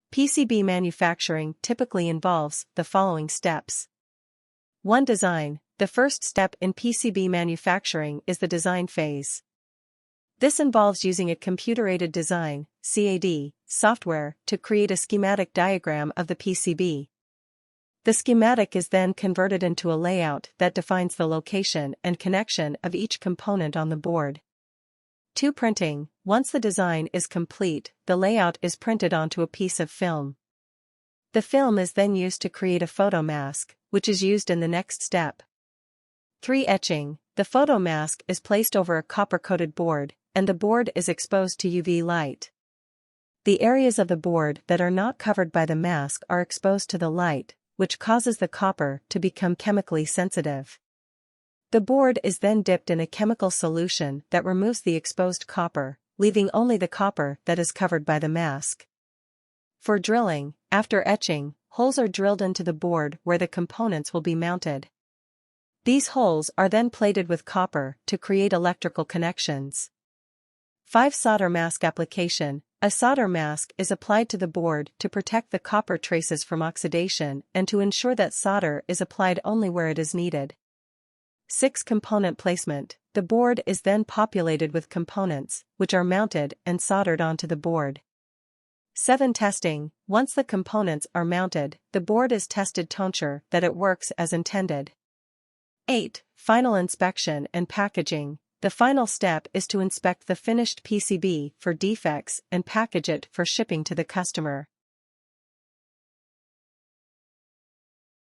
PCB manufacturing typically involves the following steps. 1. Design. The first step in PCB manufacturing is the design phase. This involves using a computer-aided design (CAD) software to create a schematic diagram of the PCB. The schematic is then converted into a layout that defines the location and connection of each component on the board. 2. Printing. Once the design is complete, the layout is printed onto a piece of film. The film is then used to create a photo mask, which is used in the next step. 3. Etching. The photo mask is placed over a copper-coated board, and the board is exposed to UV light. The areas of the board that are not covered by the mask are exposed to the light, which causes the copper to become chemically sensitive. The board is then dipped in a chemical solution that removes the exposed copper, leaving only the copper that is covered by the mask. For drilling, after etching, holes are drilled into the board where the components will be mounted. These holes are then plated with copper to create electrical connections. 5. Solder mask application. A solder mask is applied to the board to protect the copper traces from oxidation and to ensure that solder is applied only where it is needed. 6. Component placement. The board is then populated with components, which are mounted and soldered onto the board. 7. Testing. Once the components are mounted, the board is tested to ensure that it works as intended. 8. Final inspection and packaging. The final step is to inspect the finished PCB for defects and package it for shipping to the customer.